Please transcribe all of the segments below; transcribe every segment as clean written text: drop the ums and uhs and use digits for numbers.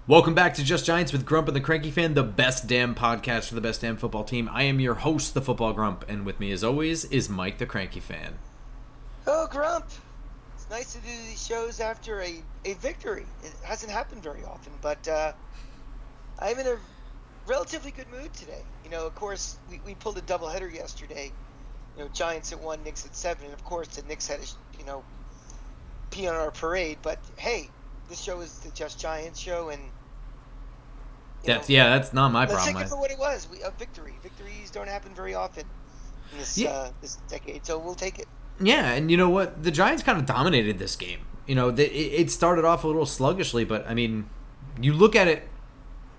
Welcome back to Just Giants with Grump and the Cranky Fan, the best damn podcast for the best damn football team. I am your host, the Football Grump, and with me as always is Mike the Cranky Fan. Oh, Grump. It's nice to do these shows after a victory. It hasn't happened very often, but I'm in a relatively good mood today. Of course, we pulled a doubleheader yesterday. Giants at 1, Knicks at 7, and of course the Knicks had to, pee on our parade. But hey, this show is the Just Giants show, and that's not my let's problem. take it for what it was. A victory. Victories don't happen very often in this this decade, so we'll take it. Yeah, and you know what? The Giants kind of dominated this game. It started off a little sluggishly, but I mean, you look at it,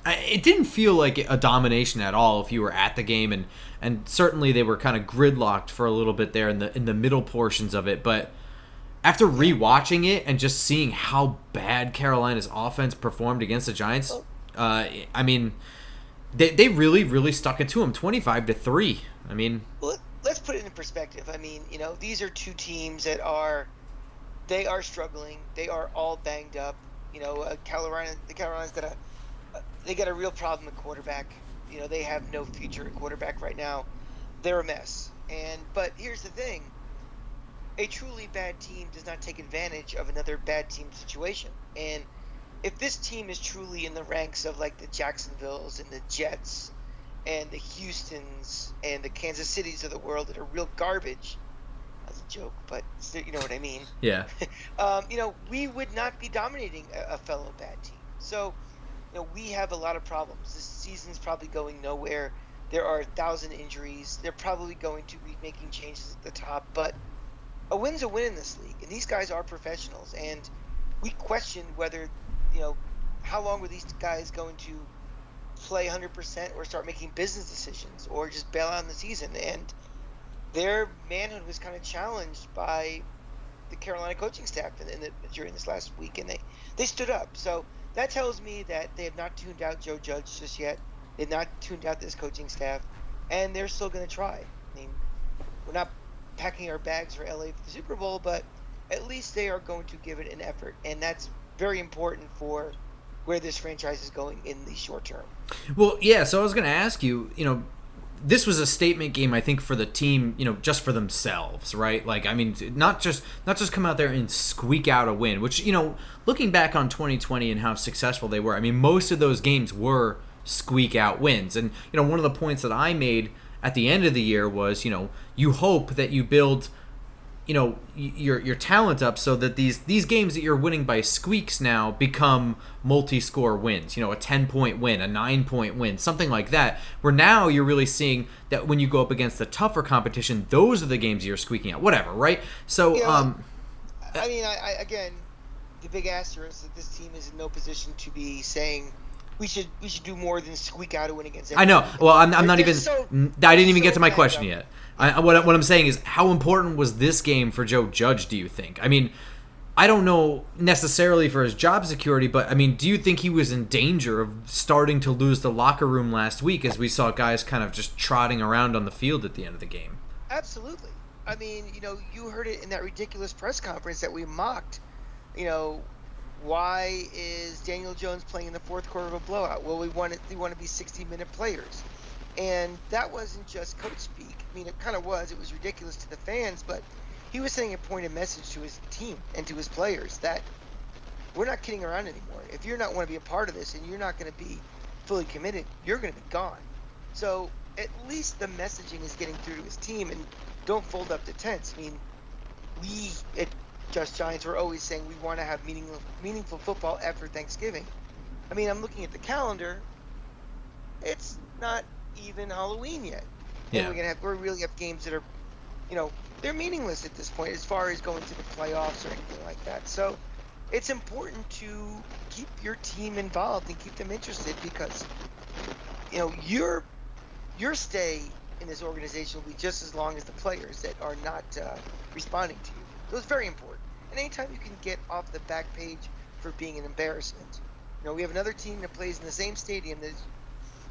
it didn't feel like a domination at all if you were at the game, and certainly they were kind of gridlocked for a little bit there in the middle portions of it. But after rewatching it and just seeing how bad Carolina's offense performed against the Giants, I mean, they really, really stuck it to them, 25-3. I mean, let's put it in perspective. I mean, these are two teams that are struggling. They are all banged up. The Carolina's got a real problem at quarterback. They have no future at quarterback right now. They're a mess. But here's the thing. A truly bad team does not take advantage of another bad team situation. And if this team is truly in the ranks of like the Jacksonvilles and the Jets and the Houstons and the Kansas Cities of the world that are real garbage, that's a joke, but you know what I mean. Yeah. We would not be dominating a fellow bad team. So, we have a lot of problems. This season's probably going nowhere. There are 1,000 injuries. They're probably going to be making changes at the top, but a win's a win in this league, and these guys are professionals, and we question whether, how long were these guys going to play 100% or start making business decisions or just bail out in the season. And their manhood was kind of challenged by the Carolina coaching staff during this last week, and they stood up. So that tells me that they have not tuned out Joe Judge just yet. They've not tuned out this coaching staff, and they're still going to try. I mean, we're not packing our bags for LA for the Super Bowl, but at least they are going to give it an effort, and that's very important for where this franchise is going in the short term. Well, yeah, so I was going to ask you, this was a statement game, I think, for the team, just for themselves, right? Like, I mean, not just come out there and squeak out a win, which, looking back on 2020 and how successful they were, I mean, most of those games were squeak out wins. And, one of the points that I made at the end of the year was, you hope that you build, your talent up so that these games that you're winning by squeaks now become multi-score wins, a 10-point win, a 9-point win, something like that, where now you're really seeing that when you go up against the tougher competition, those are the games you're squeaking out, whatever, right? So, I mean, again, the big asterisk that this team is in no position to be saying we should do more than squeak out a win against every I know. team. Well, I'm not even. I didn't even get to my bad question up. yet. What I'm saying is, how important was this game for Joe Judge, do you think? I mean, I don't know necessarily for his job security, but I mean, do you think he was in danger of starting to lose the locker room last week as we saw guys kind of just trotting around on the field at the end of the game? Absolutely. I mean, you heard it in that ridiculous press conference that we mocked. Why is Daniel Jones playing in the fourth quarter of a blowout? Well, we want to be 60-minute players. And that wasn't just coach speak. I mean, it kind of was. It was ridiculous to the fans, but he was sending a pointed message to his team and to his players that we're not kidding around anymore. If you're not want to be a part of this and you're not going to be fully committed, you're going to be gone. So at least the messaging is getting through to his team, and don't fold up the tents. I mean, we at Just Giants were always saying we want to have meaningful football after Thanksgiving. I mean, I'm looking at the calendar. It's not even Halloween yet. Yeah. And we really have games that are, they're meaningless at this point as far as going to the playoffs or anything like that. So it's important to keep your team involved and keep them interested because, your stay in this organization will be just as long as the players that are not responding to you. So it's very important. And anytime you can get off the back page for being an embarrassment. We have another team that plays in the same stadium that's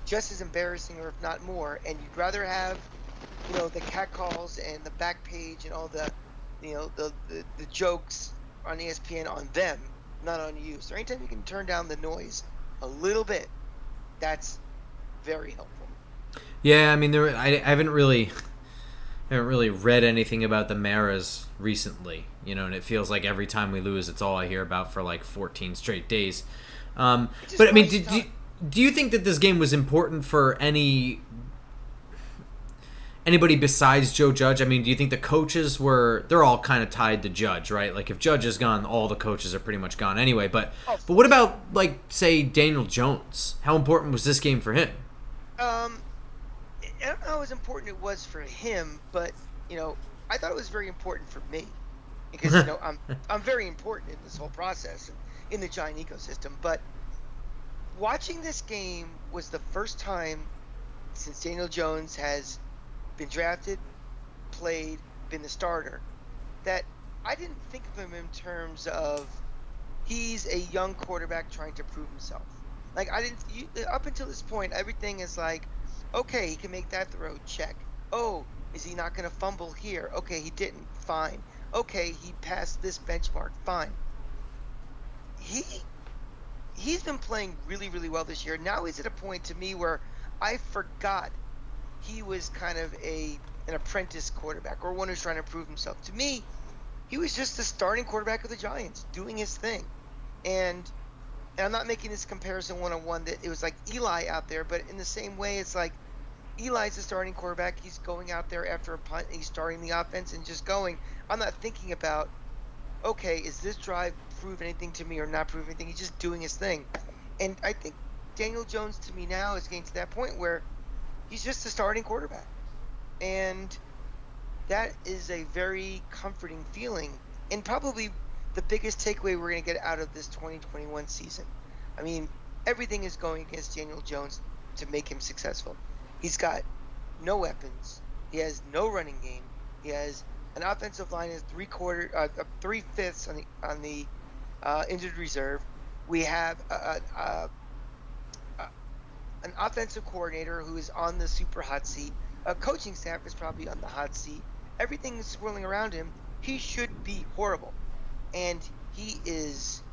just as embarrassing, or if not more, and you'd rather have, the catcalls and the back page and all the, the jokes on ESPN on them, not on you. So anytime you can turn down the noise a little bit, that's very helpful. Yeah, I mean, I haven't really read anything about the Maras recently, and it feels like every time we lose, it's all I hear about for like 14 straight days. But I mean, do you think that this game was important for anybody besides Joe Judge? I mean, do you think the coaches they're all kind of tied to Judge, right? Like if Judge is gone, all the coaches are pretty much gone anyway. But what about like say Daniel Jones? How important was this game for him? I don't know how important it was for him, but I thought it was very important for me because I'm very important in this whole process and in the Giant ecosystem. But watching this game was the first time since Daniel Jones has been drafted, played, been the starter, that I didn't think of him in terms of he's a young quarterback trying to prove himself. Like up until this point, everything is like, okay, he can make that throw, check. Oh, is he not going to fumble here? Okay, he didn't, fine. Okay, he passed this benchmark, fine. He's been playing really, really well this year. Now he's at a point to me where I forgot he was kind of an apprentice quarterback or one who's trying to prove himself. To me, he was just the starting quarterback of the Giants, doing his thing. And I'm not making this comparison one-on-one that it was like Eli out there, but in the same way, it's like Eli's the starting quarterback. He's going out there after a punt, and he's starting the offense and just going. I'm not thinking about, okay, is this drive prove anything to me or not prove anything? He's just doing his thing. And I think Daniel Jones, to me now, is getting to that point where he's just a starting quarterback. And that is a very comforting feeling and probably the biggest takeaway we're going to get out of this 2021 season. I mean, everything is going against Daniel Jones to make him successful. He's got no weapons. He has no running game. He has an offensive line is 3/5 on the injured reserve. We have an offensive coordinator who is on the super hot seat. A coaching staff is probably on the hot seat. Everything is swirling around him. He should be horrible. And he is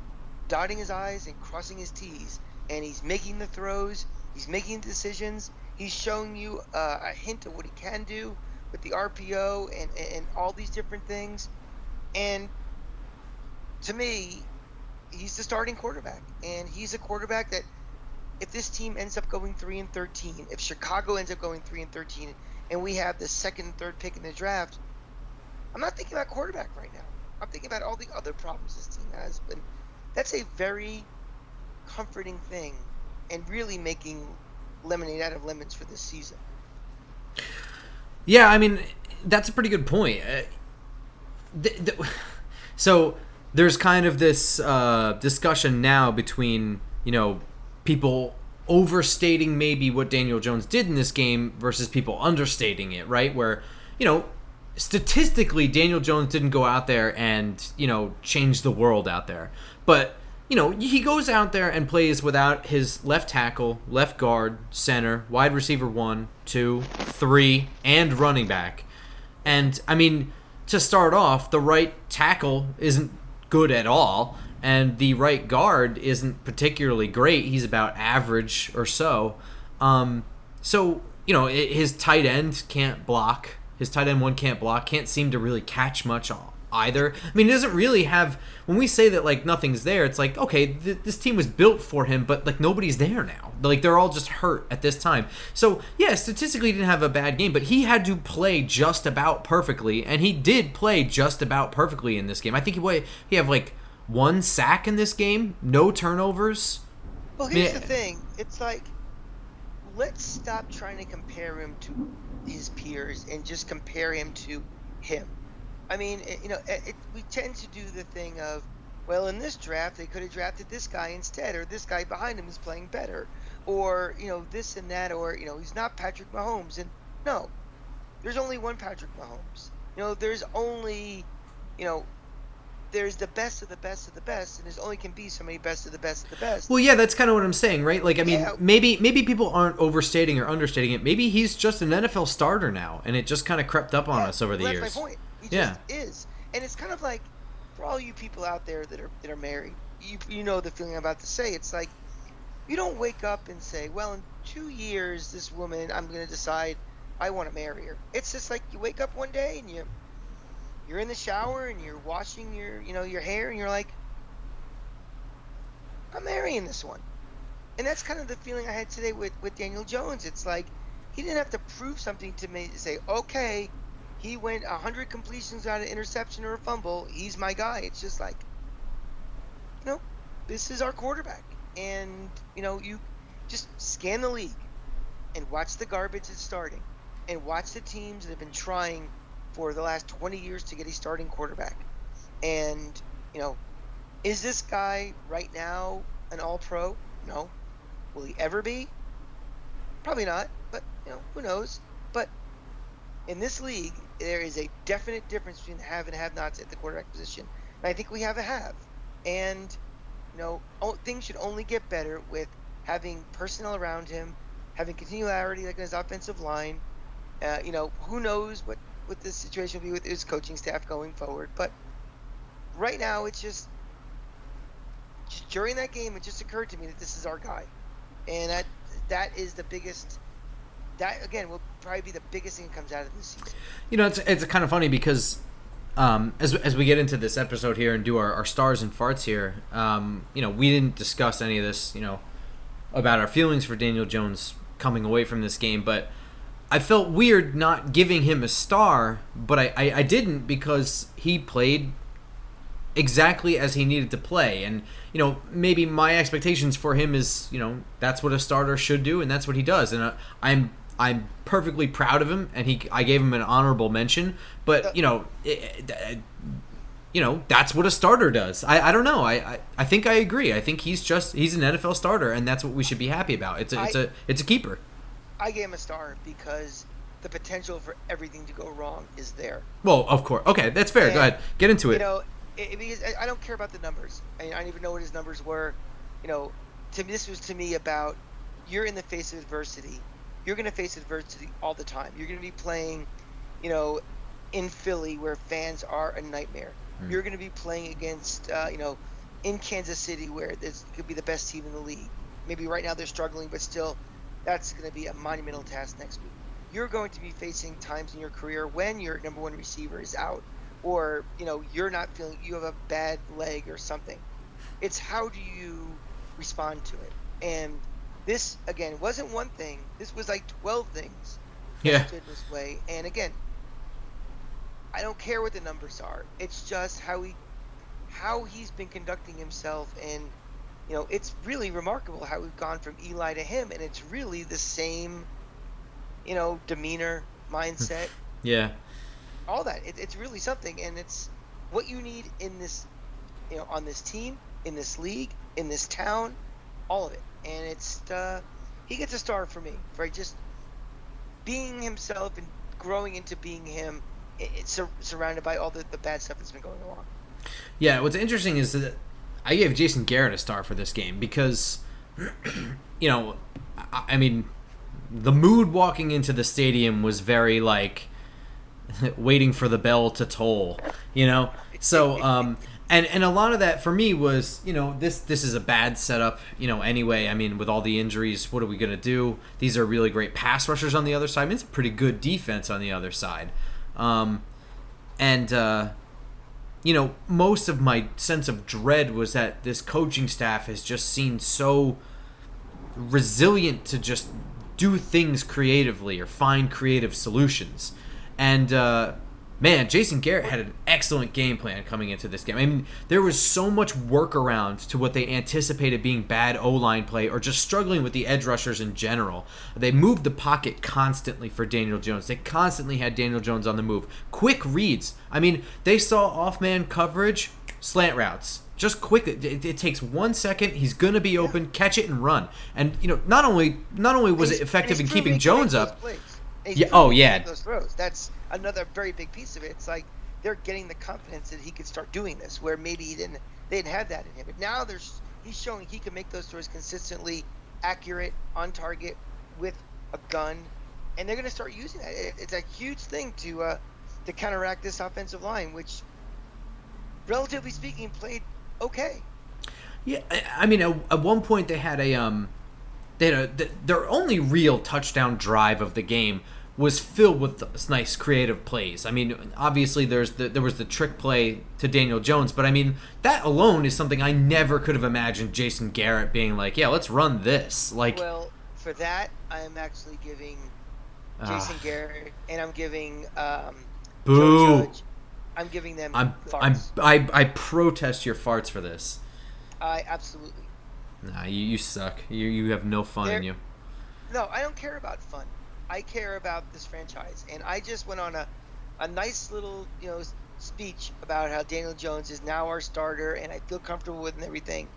dotting his I's and crossing his T's. And he's making the throws. He's making decisions. He's showing you a hint of what he can do with the RPO and all these different things. And to me, he's the starting quarterback. And he's a quarterback that if this team ends up going 3-13, if Chicago ends up going 3-13, and we have the second and third pick in the draft, I'm not thinking about quarterback right now. I'm thinking about all the other problems this team has. But that's a very comforting thing and really making lemonade out of lemons for this season. Yeah, I mean, that's a pretty good point. So there's kind of this discussion now between, people overstating maybe what Daniel Jones did in this game versus people understating it, right? Where, statistically, Daniel Jones didn't go out there and, change the world out there. But, he goes out there and plays without his left tackle, left guard, center, wide receiver 1, 2, 3, and running back. And, I mean, to start off, the right tackle isn't good at all, and the right guard isn't particularly great. He's about average or so. His tight end can't block. His tight end 1 can't block, can't seem to really catch much either. I mean, it doesn't really have, when we say that, like, nothing's there, it's like, okay, this team was built for him, but, like, nobody's there now. Like, they're all just hurt at this time. So, yeah, statistically, he didn't have a bad game, but he had to play just about perfectly, and he did play just about perfectly in this game. I think he had, like, 1 sack in this game, no turnovers. Well, here's the thing. It's like, let's stop trying to compare him to his peers and just compare him to him. I mean, we tend to do the thing of, well, in this draft, they could have drafted this guy instead, or this guy behind him is playing better, or, this and that, or, he's not Patrick Mahomes. And no, there's only one Patrick Mahomes. There's only, there's the best of the best of the best, and there's only can be so many best of the best of the best. Well, yeah, that's kind of what I'm saying, right? Like, I mean, maybe people aren't overstating or understating it. Maybe he's just an NFL starter now, and it just kind of crept up on us over the years. That's my point. He just is. And it's kind of like, for all you people out there that are married, you know the feeling I'm about to say. It's like, You don't wake up and say, well, in 2 years, this woman, I'm going to decide I want to marry her. It's just like you wake up one day and you're in the shower and you're washing your hair and you're like, I'm marrying this one. And that's kind of the feeling I had today with Daniel Jones. It's like he didn't have to prove something to me to say, okay, he went 100 completions without an interception or a fumble. He's my guy. It's just like, this is our quarterback. And, you just scan the league and watch the garbage that's starting and watch the teams that have been trying for the last 20 years to get a starting quarterback. And, is this guy right now an all-pro? No. Will he ever be? Probably not, but, who knows? But in this league, there is a definite difference between the have and have-nots at the quarterback position. And I think we have a have. And, things should only get better with having personnel around him, having continuality like in his offensive line. Who knows what the situation will be with his coaching staff going forward. But right now, it's just during that game, it just occurred to me that this is our guy. And that is the biggest. That again will probably be the biggest thing that comes out of this season. It's kind of funny because as we get into this episode here and do our stars and farts here, we didn't discuss any of this, about our feelings for Daniel Jones coming away from this game, but I felt weird not giving him a star, but I didn't because he played exactly as he needed to play. And, maybe my expectations for him is, that's what a starter should do, and that's what he does. And I'm perfectly proud of him, and I gave him an honorable mention. But that's what a starter does. I don't know. I think I agree. I think he's an NFL starter, and that's what we should be happy about. It's a keeper. I gave him a star because the potential for everything to go wrong is there. Well, of course. Okay, that's fair. Go ahead. Get into it. Because I don't care about the numbers. I don't even know what his numbers were. This was to me about you're in the face of adversity. You're going to face adversity all the time. You're going to be playing, in Philly where fans are a nightmare. You're going to be playing against, in Kansas City where this could be the best team in the league. Maybe right now they're struggling, but still, that's going to be a monumental task next week. You're going to be facing times in your career when your number one receiver is out, or you're not feeling, you have a bad leg or something. It's how do you respond to it? And this again wasn't one thing. This was like 12 things. Yeah. Stood this way. And again, I don't care what the numbers are. It's just how he's been conducting himself, and it's really remarkable how we've gone from Eli to him, and it's really the same, demeanor, mindset. Yeah. All that. It's really something, and it's what you need in this, on this team, in this league, in this town, all of it. And it's he gets a star for me for just being himself and growing into being him. It's surrounded by all the bad stuff that's been going along. Yeah, what's interesting is that I gave Jason Garrett a star for this game because, I mean, the mood walking into the stadium was very like waiting for the bell to toll, So, and a lot of that for me was, this is a bad setup, anyway. I mean, with all the injuries, what are we going to do? These are really great pass rushers on the other side. I mean, it's a pretty good defense on the other side. Most of my sense of dread was that this coaching staff has just seemed so resilient to just do things creatively or find creative solutions. And, man, Jason Garrett had an excellent game plan coming into this game. I mean, there was so much workaround to what they anticipated being bad O-line play or just struggling with the edge rushers in general. They moved the pocket constantly for Daniel Jones. They constantly had Daniel Jones on the move. Quick reads. I mean, they saw off-man coverage, slant routes. Just quick. It takes 1 second. He's going to be open. Catch it and run. And, not only was it effective in keeping Jones up. Yeah. Oh, yeah. Those throws. That's another very big piece of it. It's like they're getting the confidence that he could start doing this, where maybe they didn't have that in him. But now he's showing he can make those throws consistently, accurate, on target, with a gun, and they're going to start using that. It's a huge thing to counteract this offensive line, which, relatively speaking, played okay. Yeah, I mean, at one point their only real touchdown drive of the game was filled with this nice creative plays. I mean, obviously there was the trick play to Daniel Jones, but I mean that alone is something I never could have imagined Jason Garrett being like, yeah, let's run this. Like, well, for that I am actually giving Jason Garrett and I'm giving boo. Joe Judge. I'm giving them farts. I protest your farts for this. I absolutely. Nah, you suck. You have no fun in you. No, I don't care about fun. I care about this franchise, and I just went on a nice little speech about how Daniel Jones is now our starter, and I feel comfortable with and everything.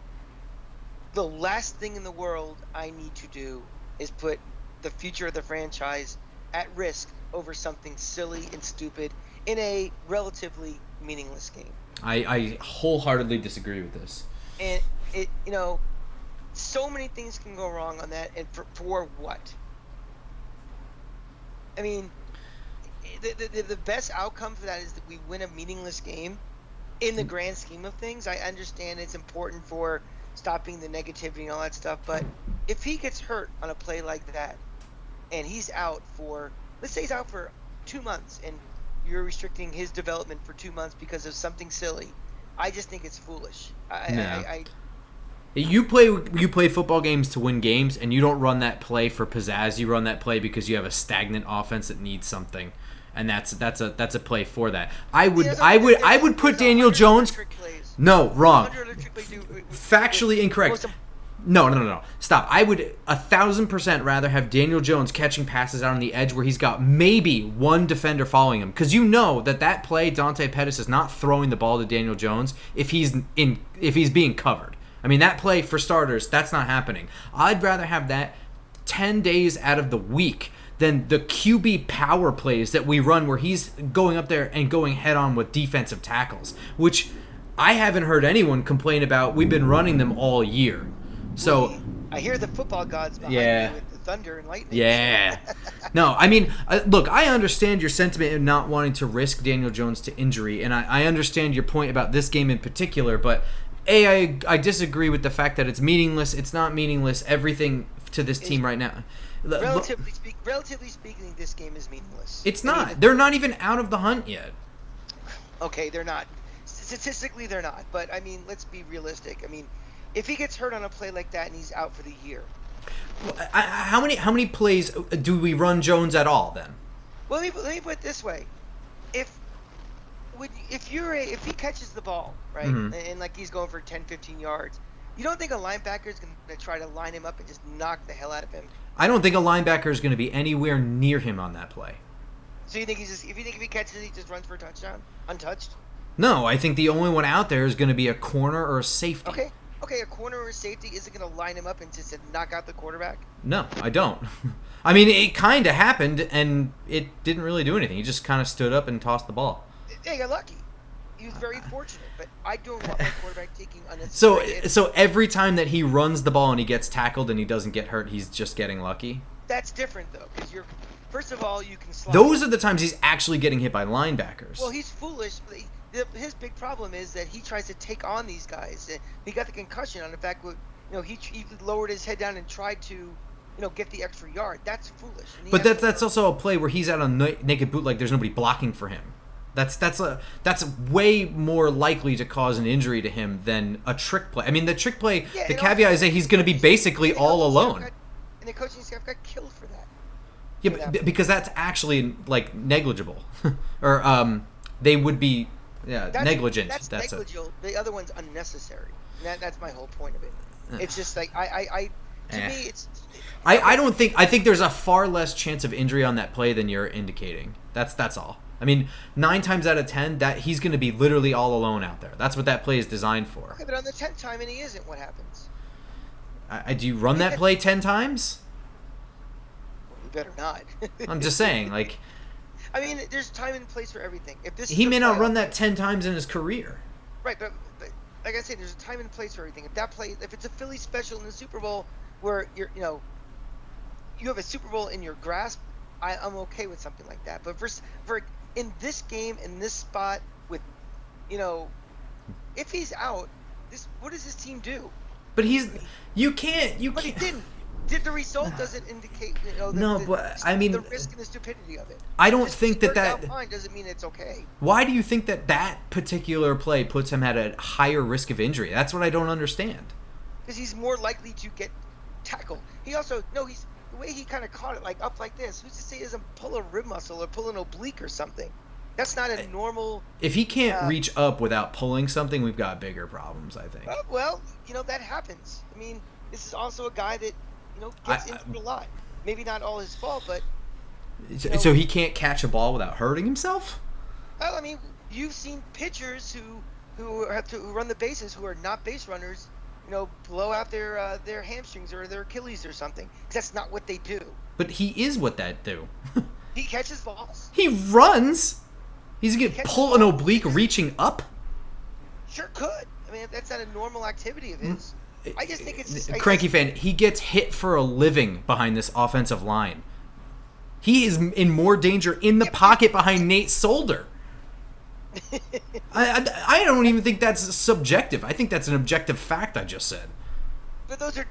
The last thing in the world I need to do is put the future of the franchise at risk over something silly and stupid in a relatively meaningless game. I wholeheartedly disagree with this. And it so many things can go wrong on that, and for what? I mean, the best outcome for that is that we win a meaningless game. In the grand scheme of things, I understand it's important for stopping the negativity and all that stuff, but if he gets hurt on a play like that, and he's out for, let's say he's out for 2 months, and you're restricting his development for 2 months because of something silly, I just think it's foolish. You play football games to win games, and you don't run that play for pizzazz. You run that play because you have a stagnant offense that needs something, and that's a play for that. I would put Daniel Jones. No, wrong. Factually incorrect. No. Stop. I would 1,000% rather have Daniel Jones catching passes out on the edge where he's got maybe one defender following him, because you know that play Dante Pettis is not throwing the ball to Daniel Jones if he's being covered. I mean, that play, for starters, that's not happening. I'd rather have that 10 days out of the week than the QB power plays that we run where he's going up there and going head on with defensive tackles, which I haven't heard anyone complain about. We've been running them all year. So I hear the football gods behind me with the thunder and lightning. Yeah. No, I mean, look, I understand your sentiment in not wanting to risk Daniel Jones to injury, and I understand your point about this game in particular, but I disagree with the fact that it's meaningless. It's not meaningless. Everything to this team right now. Relatively speaking, this game is meaningless. It's not. They're not even out of the hunt yet. Okay, they're not. Statistically, they're not. But, I mean, let's be realistic. I mean, if he gets hurt on a play like that and he's out for the year. How many plays do we run Jones at all, then? Well, let me put it this way. If he catches the ball, right, and like he's going for 10, 15 yards, you don't think a linebacker is going to try to line him up and just knock the hell out of him? I don't think a linebacker is going to be anywhere near him on that play. So you think if he catches it, he just runs for a touchdown, untouched? No, I think the only one out there is going to be a corner or a safety. Okay, a corner or a safety isn't going to line him up and just knock out the quarterback? No, I don't. I mean, it kind of happened, and it didn't really do anything. He just kind of stood up and tossed the ball. Yeah, you're lucky. He was very fortunate, but I don't want my quarterback taking unnecessary. So every time that he runs the ball and he gets tackled and he doesn't get hurt, he's just getting lucky? That's different, though, because first of all, you can slide. Those are the times he's actually getting hit by linebackers. Well, he's foolish. His big problem is that he tries to take on these guys. He got the concussion on the fact that he lowered his head down and tried to get the extra yard. That's foolish. But that's also a play where he's out on naked bootleg. There's nobody blocking for him. That's way more likely to cause an injury to him than a trick play. I mean, the trick play, the caveat is that he's going to be basically all alone. And the coaching staff got killed for that. Yeah, because that's actually like negligible, or they would be negligent. That's negligible. The other one's unnecessary. That's my whole point of it. It's just like I think there's a far less chance of injury on that play than you're indicating. That's all. I mean, 9 times out of 10, that he's going to be literally all alone out there. That's what that play is designed for. Okay, but on the 10th time and he isn't, what happens? Do you run that play 10 times? Well, you better not. I'm just saying, like. I mean, there's time and place for everything. He may not run that 10 times in his career. Right, but like I said, there's a time and place for everything. If it's a Philly special in the Super Bowl where you have a Super Bowl in your grasp, I'm okay with something like that. But for in this game, in this spot, with if he's out, what does this team do? But you can't. But he didn't. The result doesn't indicate, But I mean, the risk and the stupidity of it. I don't think that fine doesn't mean it's okay. Why do you think that particular play puts him at a higher risk of injury? That's what I don't understand. Because he's more likely to get tackled. He also the way he kind of caught it, like up like this. Who's to say he doesn't pull a rib muscle or pull an oblique or something? That's not a normal. If he can't reach up without pulling something, we've got bigger problems, I think. Well, that happens. I mean, this is also a guy that gets injured a lot. Maybe not all his fault, but so he can't catch a ball without hurting himself. Well, I mean, you've seen pitchers who have to run the bases who are not base runners, blow out their hamstrings or their Achilles or something. 'Cause that's not what they do. But he is what that do. He catches balls. He runs. He's gonna pull an oblique reaching up. Sure could. I mean, that's not a normal activity of his. I just think it's Cranky fan. He gets hit for a living behind this offensive line. He is in more danger in the pocket behind Nate Solder. I don't even think that's subjective. I think that's an objective fact I just said. But those are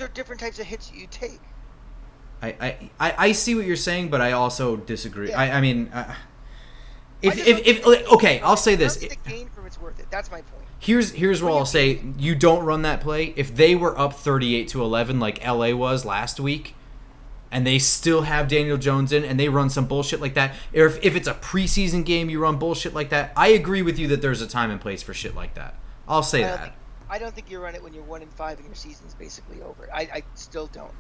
different types of hits you take. I see what you're saying, but I also disagree. Yeah. I mean, okay, I'll say this. The gain from it's worth it. That's my point. Here's what I'll say. You don't run that play. If they were up 38-11 like LA was last week, and they still have Daniel Jones in, and they run some bullshit like that, or if it's a preseason game, you run bullshit like that, I agree with you that there's a time and place for shit like that. I'll say that. I don't think you run it when you're 1-5 and your season's basically over. I still don't.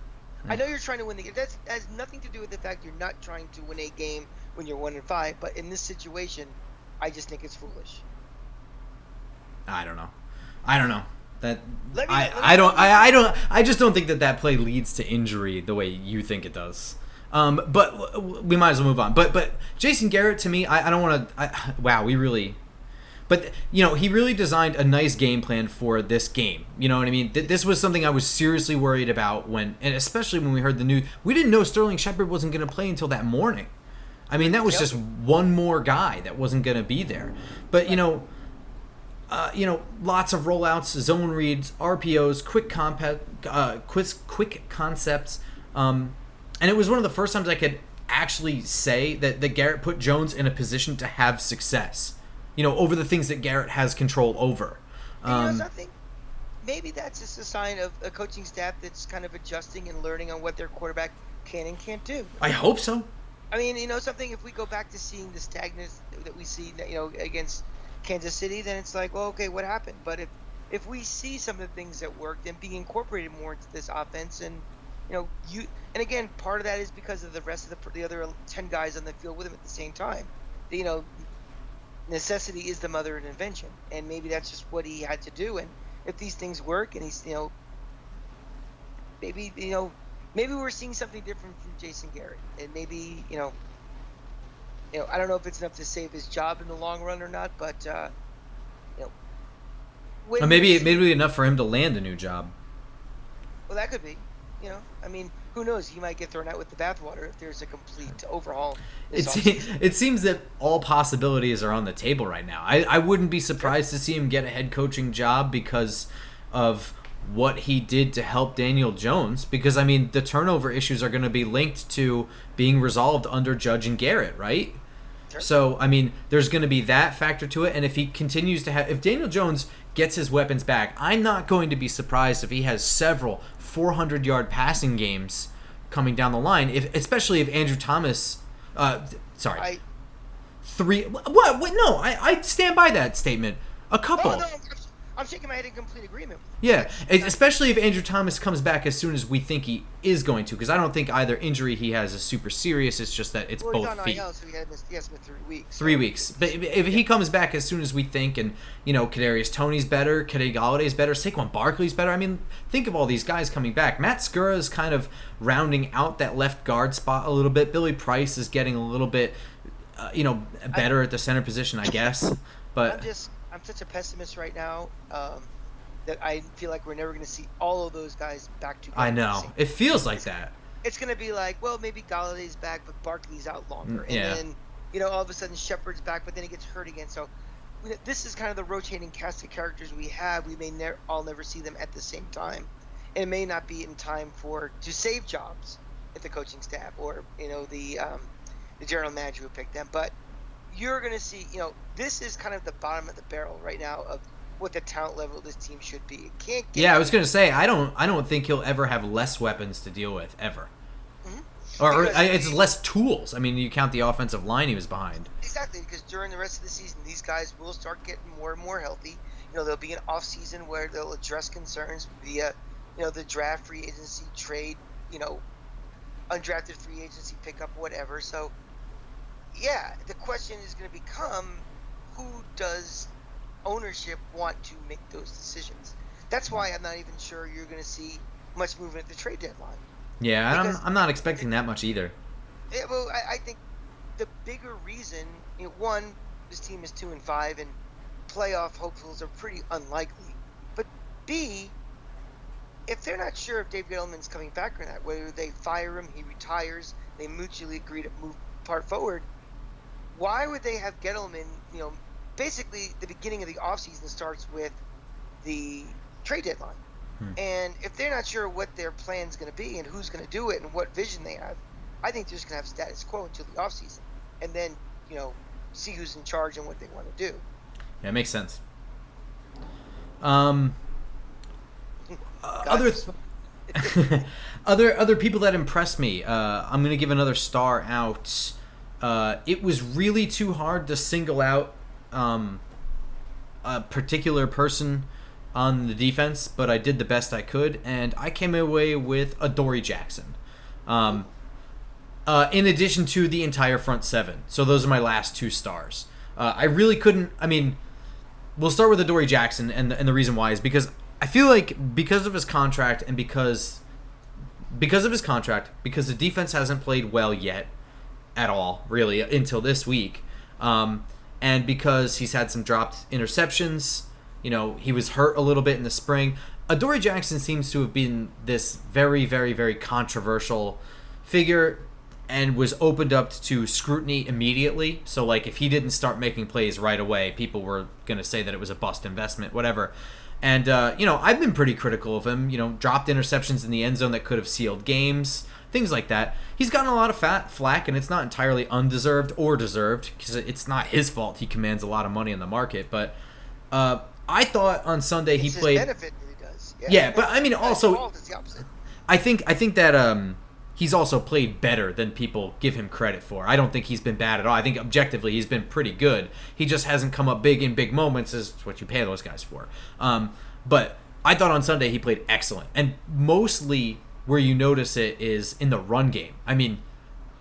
I know you're trying to win the game. That has nothing to do with the fact you're not trying to win a game when you're 1-5. But in this situation, I just think it's foolish. I don't know. I just don't think that play leads to injury the way you think it does. But we might as well move on. But Jason Garrett, to me, I don't want to. Wow, we really. But he really designed a nice game plan for this game. You know what I mean? This was something I was seriously worried about and especially when we heard the news. We didn't know Sterling Shepard wasn't going to play until that morning. I mean, that was just one more guy that wasn't going to be there. But lots of rollouts, zone reads, RPOs, quick concepts, and it was one of the first times I could actually say that Garrett put Jones in a position to have success. Over the things that Garrett has control over. Something? Maybe that's just a sign of a coaching staff that's kind of adjusting and learning on what their quarterback can and can't do. I hope so. I mean, something, if we go back to seeing the stagnance that we see, against Kansas City, then it's like, well, okay, what happened? But if we see some of the things that worked and being incorporated more into this offense, and and again, part of that is because of the rest of the other 10 guys on the field with him at the same time. Necessity is the mother of invention, and maybe that's just what he had to do. And if these things work, and he's maybe we're seeing something different from Jason Garrett, and maybe I don't know if it's enough to save his job in the long run or not, but maybe enough for him to land a new job. Well, that could be. I mean, who knows? He might get thrown out with the bathwater if there's a complete overhaul. It seems that all possibilities are on the table right now. I wouldn't be surprised to see him get a head coaching job because of what he did to help Daniel Jones. Because, I mean, the turnover issues are going to be linked to being resolved under Judge and Garrett, right? Sure. So, I mean, there's going to be that factor to it. And if he continues to if Daniel Jones gets his weapons back, I'm not going to be surprised if he has several 400-yard passing games coming down the line, especially if Andrew Thomas three. What? No, I stand by that statement. A couple. Oh, no, I'm shaking my head in complete agreement. Yeah, especially if Andrew Thomas comes back as soon as we think he is going to, because I don't think either injury he has is super serious. It's just that it's both he's on feet. IL, so he has missed 3 weeks. 3 weeks. But if he comes back as soon as we think, and Kadarius Toney's better, Kenny Galladay's better, Saquon Barkley's better. I mean, think of all these guys coming back. Matt Skura is kind of rounding out that left guard spot a little bit. Billy Price is getting a little bit, better at the center position, I guess. But I'm such a pessimist right now that I feel like we're never going to see all of those guys back together. I know. It feels like that. It's going to be like, well, maybe Galladay's back, but Barkley's out longer. Yeah. And then, all of a sudden Shepard's back, but then he gets hurt again. So this is kind of the rotating cast of characters we have. We may all never see them at the same time, and it may not be in time to save jobs at the coaching staff or the general manager who picked them. But you're going to see, this is kind of the bottom of the barrel right now of what the talent level of this team should be. It can't get. Yeah, I was going to say I don't think he'll ever have less weapons to deal with ever. Or it's less tools. I mean, you count the offensive line he was behind. Exactly, because during the rest of the season, these guys will start getting more and more healthy. There'll be an off season where they'll address concerns via, the draft, free agency, trade, undrafted free agency pickup, whatever. So, yeah, the question is going to become, who does ownership want to make those decisions? That's why I'm not even sure you're going to see much movement at the trade deadline. Yeah, I'm not expecting that much either. Yeah, well, I think the bigger reason, one, this team is 2-5, and playoff hopefuls are pretty unlikely. But B, if they're not sure if Dave Gettleman's coming back or not, whether they fire him, he retires, they mutually agree to move part forward, why would they have Gettleman? Basically, the beginning of the offseason starts with the trade deadline. And if they're not sure what their plan's going to be and who's going to do it and what vision they have, I think they're just going to have status quo until the offseason. And then, see who's in charge and what they want to do. Yeah, it makes sense. Other people that impressed me, I'm going to give another star out. It was really too hard to single out a particular person on the defense, but I did the best I could, and I came away with Adoree Jackson. In addition to the entire front seven. So those are my last two stars. I really couldn't, we'll start with Adoree Jackson, and the reason why is because I feel like because of his contract and because the defense hasn't played well yet at all, really, until this week, and because he's had some dropped interceptions, he was hurt a little bit in the spring. Adoree Jackson seems to have been this very, very, very controversial figure and was opened up to scrutiny immediately. So, if he didn't start making plays right away, people were going to say that it was a bust investment, whatever. And, I've been pretty critical of him. Dropped interceptions in the end zone that could have sealed games, things like that. He's gotten a lot of flack, and it's not entirely undeserved or deserved because it's not his fault. He commands a lot of money in the market, but I thought on Sunday he played. His benefit that he does. Yeah, but also, it's the opposite. I think that he's also played better than people give him credit for. I don't think he's been bad at all. I think objectively he's been pretty good. He just hasn't come up big in big moments, is what you pay those guys for. But I thought on Sunday he played excellent, and mostly where you notice it is in the run game.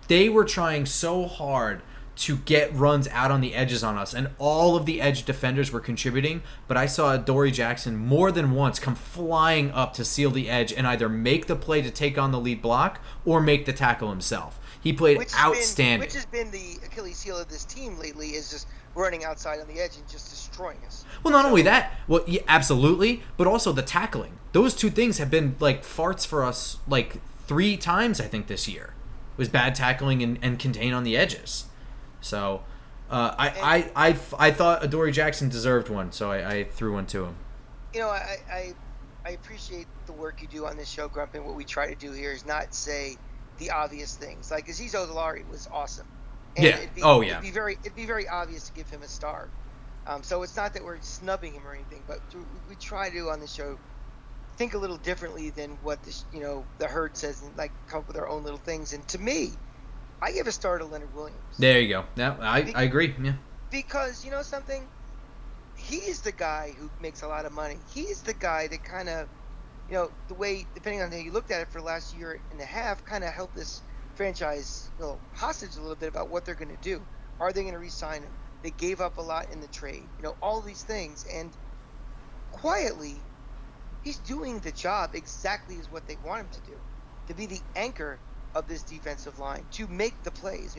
They were trying so hard to get runs out on the edges on us, and all of the edge defenders were contributing, but I saw Adoree Jackson more than once come flying up to seal the edge and either make the play to take on the lead block or make the tackle himself. He played outstanding. Which has been the Achilles heel of this team lately, is just running outside on the edge and just destroying us. Well, not only that, yeah, absolutely, but also the tackling. Those two things have been farts for us 3 times, I think, this year. It was bad tackling and contain on the edges. So, I thought Adoree Jackson deserved one, so I threw one to him. I appreciate the work you do on this show, Grump, and what we try to do here is not say the obvious things. Like Azeez Ojulari was awesome. And yeah. It'd be very obvious to give him a star. So it's not that we're snubbing him or anything, but we try to on the show think a little differently than what the herd says, and come up with our own little things. And to me, I give a star to Leonard Williams. There you go. Yeah, I agree. Yeah. Because something, he's the guy who makes a lot of money. He's the guy that kind of, the way, depending on how you looked at it for the last year and a half, kind of helped this franchise hostage a little bit about what they're going to do. Are they going to re-sign him? They gave up a lot in the trade. All these things. And quietly, he's doing the job exactly as what they want him to do. To be the anchor of this defensive line, to make the plays.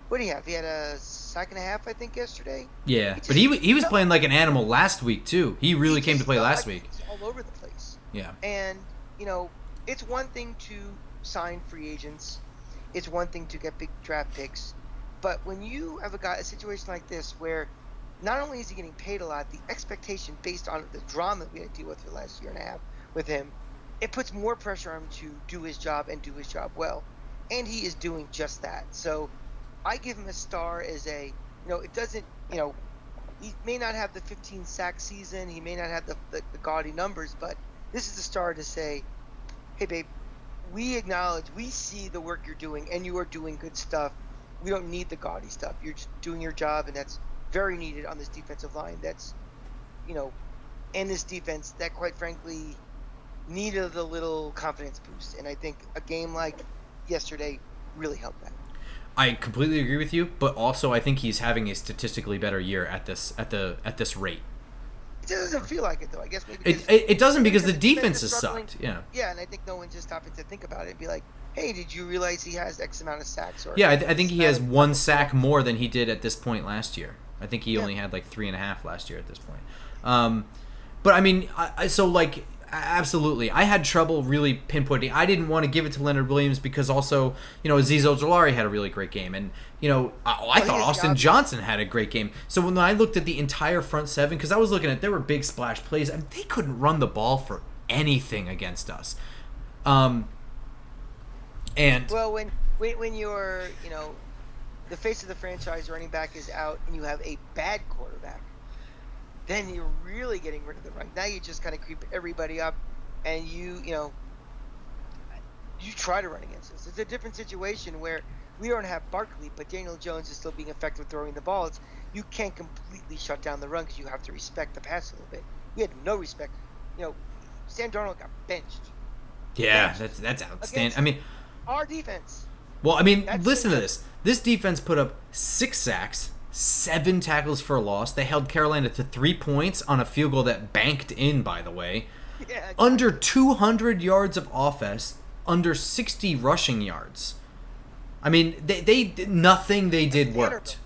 What do you have? He had a sack and a half, I think, yesterday. Yeah, but he was playing like an animal last week too. He really came to play last week. He's all over the place. Yeah. And it's one thing to sign free agents. It's one thing to get big draft picks. But when you have a situation like this where not only is he getting paid a lot, the expectation based on the drama we had to deal with for the last year and a half with him, it puts more pressure on him to do his job and do his job well. And he is doing just that. So I give him a star as a, it doesn't, he may not have the 15 sack season. He may not have the gaudy numbers, but this is a star to say, hey, babe, we acknowledge, we see the work you're doing, and you are doing good stuff. We don't need the gaudy stuff. You're just doing your job, and that's very needed on this defensive line. That's, and this defense that, quite frankly, needed a little confidence boost. And I think a game like yesterday really helped that. I completely agree with you, but also I think he's having a statistically better year at this rate. It doesn't feel like it, though. I guess maybe it doesn't because the defense has sucked. Yeah. Yeah, and I think no one's just stopping to think about it and be like, hey, did you realize he has X amount of sacks? Or yeah, I think he has one sack more than he did at this point last year. I think he only had like 3.5 last year at this point. But I mean, absolutely. I had trouble really pinpointing. I didn't want to give it to Leonard Williams because also, Azeez Ojulari had a really great game. And, I thought Austin Johnson had a great game. So when I looked at the entire front seven, because I was looking at, there were big splash plays. I mean, they couldn't run the ball for anything against us. Well, when you're, the face of the franchise running back is out and you have a bad quarterback, then you're really getting rid of the run. Now you just kind of creep everybody up, and you try to run against us. It's a different situation where we don't have Barkley, but Daniel Jones is still being effective throwing the ball. You can't completely shut down the run because you have to respect the pass a little bit. We had no respect. Sam Darnold got benched. Yeah, that's outstanding. I mean, our defense. Well, I mean, listen to this. This defense put up 6 sacks, 7 tackles for a loss. They held Carolina to 3 points on a field goal that banked in, by the way. Yeah, exactly. Under 200 yards of offense, under 60 rushing yards. I mean, they did nothing they did worked.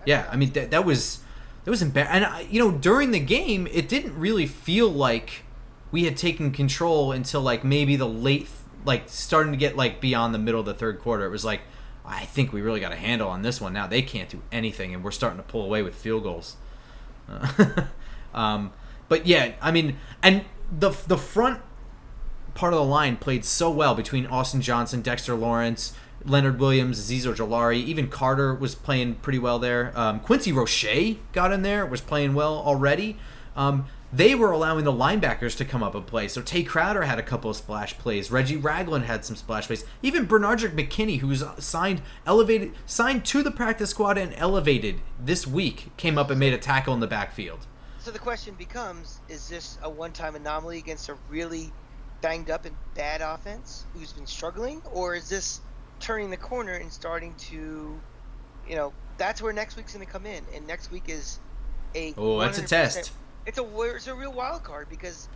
Yeah, I mean that was embarrassing. And during the game, it didn't really feel like we had taken control until like maybe the late, like starting to get like beyond the middle of the third quarter. It was like, I think we really got a handle on this one now. They can't do anything, and we're starting to pull away with field goals. But yeah, I mean, and the front part of the line played so well between Austin Johnson, Dexter Lawrence, Leonard Williams, Azeez Ojulari. Even Carter was playing pretty well there. Quincy Roche got in there, was playing well already. They were allowing the linebackers to come up and play. So Tay Crowder had a couple of splash plays. Reggie Ragland had some splash plays. Even Bernardrick McKinney, who's signed to the practice squad and elevated this week, came up and made a tackle in the backfield. So the question becomes, is this a one-time anomaly against a really banged up and bad offense who's been struggling? Or is this turning the corner and starting to, that's where next week's going to come in. And next week is that's a test. It's a real wild card because,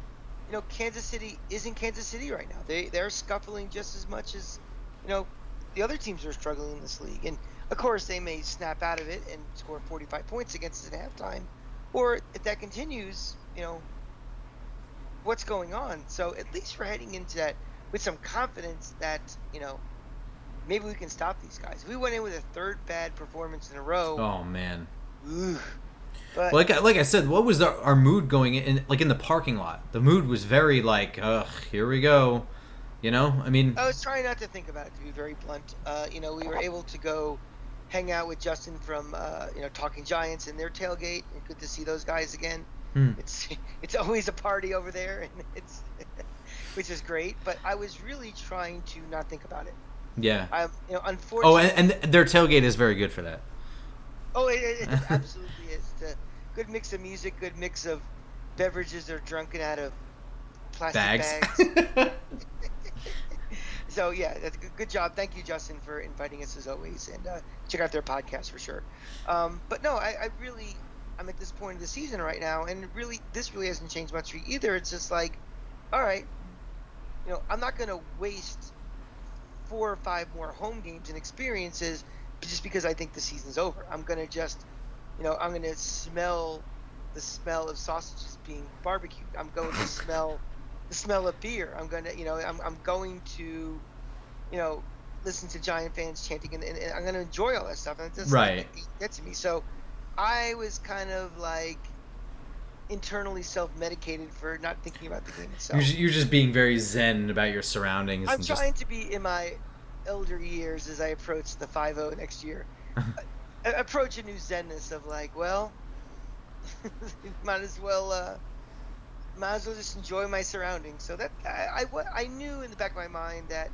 Kansas City isn't Kansas City right now. They're scuffling just as much as, the other teams are struggling in this league. And, of course, they may snap out of it and score 45 points against us at halftime. Or if that continues, what's going on? So at least we're heading into that with some confidence that, maybe we can stop these guys. If we went in with a third bad performance in a row. Oh, man. But, like I said, what was our mood going in the parking lot? The mood was very like, ugh, here we go. I mean, I was trying not to think about it, to be very blunt. We were able to go hang out with Justin from Talking Giants and their tailgate, and good to see those guys again. It's always a party over there, and it's which is great. But I was really trying to not think about it. Yeah. Unfortunately. Oh, and their tailgate is very good for that. Oh, it absolutely is. It's a good mix of music, good mix of beverages that are drunken out of plastic bags. So, yeah, that's a good job. Thank you, Justin, for inviting us as always. And check out their podcast for sure. But, no, I'm at this point of the season right now, and this really hasn't changed much for you either. It's just like, all right, I'm not going to waste 4 or 5 more home games and experiences just because I think the season's over. I'm going to just, I'm going to smell the smell of sausages being barbecued. I'm going to smell the smell of beer. I'm going to, I'm going to, listen to Giant fans chanting, and I'm going to enjoy all that stuff. And it just right. Gets to me. So I was kind of like internally self-medicated for not thinking about the game itself. You're just being very zen about your surroundings I'm and just trying to be in my elder years as I approach the 5-0 next year. Approach a new zenness of like, well, might as well just enjoy my surroundings. So that I knew in the back of my mind that,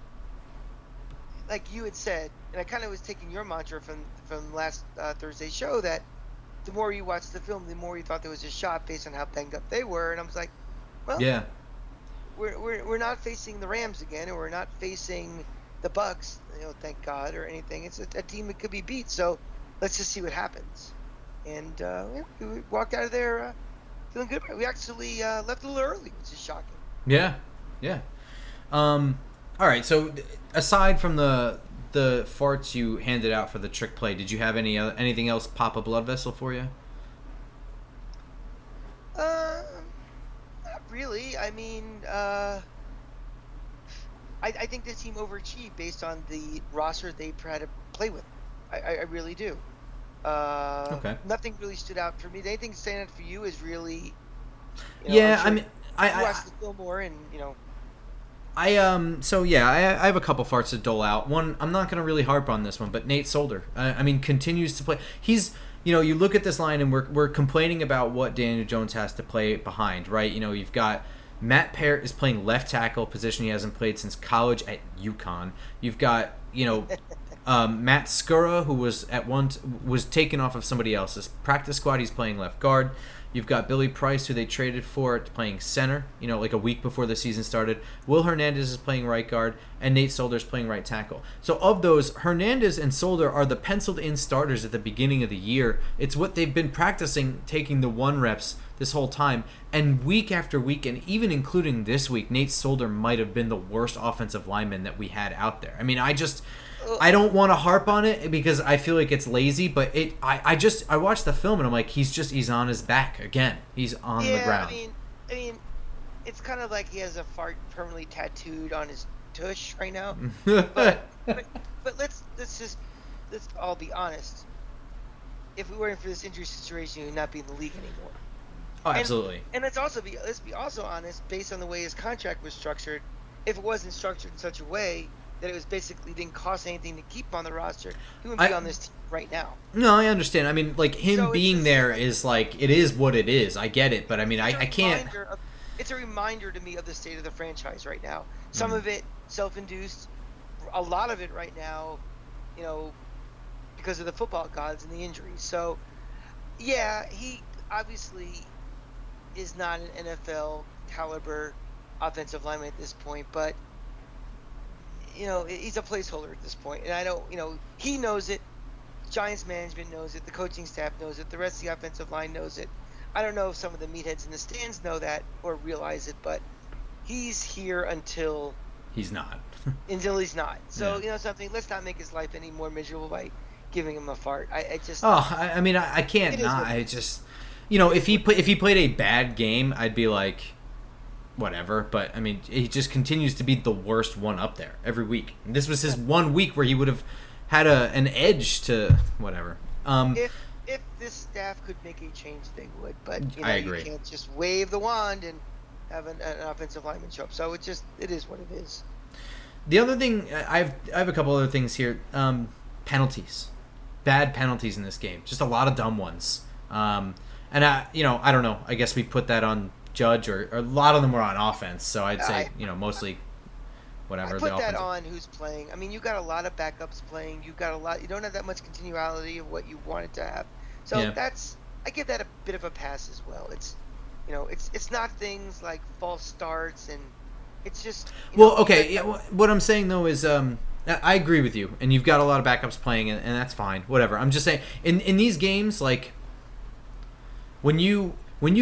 like you had said, and I kind of was taking your mantra from last Thursday's show, that the more you watched the film, the more you thought there was a shot based on how banged up they were. And I was like, well, yeah. we're not facing the Rams again, or we're not facing the Bucks, thank God, or anything. It's a team that could be beat. So let's just see what happens. And we walked out of there feeling good. We actually left a little early, which is shocking. Yeah, yeah. All right. So aside from the farts you handed out for the trick play, did you have anything else pop a blood vessel for you? Not really. I mean, I think this team overachieved based on the roster they had to play with. I really do. Okay. Nothing really stood out for me. Anything standing out for you is really. Yeah, sure I mean, I watched the film more, and I have a couple farts to dole out. One, I'm not going to really harp on this one, but Nate Solder, I mean, continues to play. He's, you look at this line and we're complaining about what Daniel Jones has to play behind, right? You've got Matt Peart is playing left tackle, position he hasn't played since college at UConn. You've got, Matt Skura, who was taken off of somebody else's practice squad. He's playing left guard. You've got Billy Price, who they traded for, playing center, like a week before the season started. Will Hernandez is playing right guard, and Nate Solder is playing right tackle. So of those, Hernandez and Solder are the penciled-in starters at the beginning of the year. It's what they've been practicing, taking the 1 reps this whole time. And week after week, and even including this week, Nate Solder might have been the worst offensive lineman that we had out there. I mean, I don't want to harp on it because I feel like it's lazy, but I watched the film and I'm like, he's on his back again. He's on the ground. I mean, it's kind of like he has a fart permanently tattooed on his tush right now. but let's all be honest. If we weren't for this injury situation, he would not be in the league anymore. Oh, absolutely. And let's be also honest, based on the way his contract was structured. If it wasn't structured in such a way that it was basically didn't cost anything to keep on the roster, he wouldn't be on this team right now. No, I understand. I mean, like, him being there is like, it is what it is. I get it, but I mean, I can't. It's a reminder to me of the state of the franchise right now. Some of it self-induced, a lot of it right now, because of the football gods and the injuries. So, yeah, he obviously is not an NFL caliber offensive lineman at this point, but he's a placeholder at this point, and I don't, he knows it. Giants management knows it. The coaching staff knows it. The rest of the offensive line knows it. I don't know if some of the meatheads in the stands know that or realize it, but he's here until he's not. Until he's not. So something. Let's not make his life any more miserable by giving him a fart. I can't not. I just, if he played a bad game, I'd be like, whatever, but I mean, he just continues to be the worst one up there every week. And this was his 1 week where he would have had an edge to whatever. If this staff could make a change, they would. But I agree. You can't just wave the wand and have an offensive lineman show up. So it is what it is. The other thing, I have a couple other things here. Penalties, bad penalties in this game. Just a lot of dumb ones. And I don't know. I guess we put that on Judge, or a lot of them were on offense, so I'd say mostly whatever. I put that on who's playing. I mean, you got a lot of backups playing. You don't have that much continuality of what you wanted to have. So I give that a bit of a pass as well. It's it's not things like false starts, and it's just what I'm saying though is I agree with you, and you've got a lot of backups playing, and that's fine. Whatever. I'm just saying in these games, like when you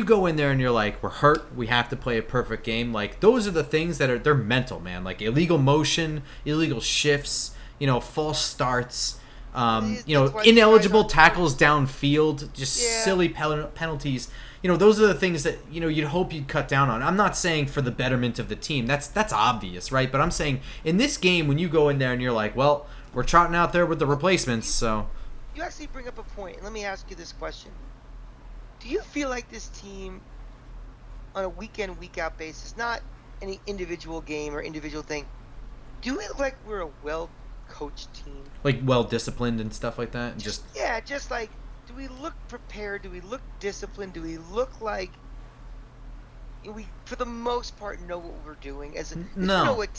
go in there and you're like, we're hurt, we have to play a perfect game, like, those are the things that they're mental, man. Like, illegal motion, illegal shifts, false starts, ineligible tackles downfield, just silly penalties. Those are the things that, you'd hope you'd cut down on. I'm not saying for the betterment of the team. That's obvious, right? But I'm saying in this game, when you go in there and you're like, well, we're trotting out there with the replacements, so... you actually bring up a point, and let me ask you this question: do you feel like this team, on a week in, week out basis, not any individual game or individual thing, do we look like we're a well coached team? Like well disciplined and stuff like that. Just like, do we look prepared? Do we look disciplined? Do we look like we, for the most part, know what we're doing? No. You know what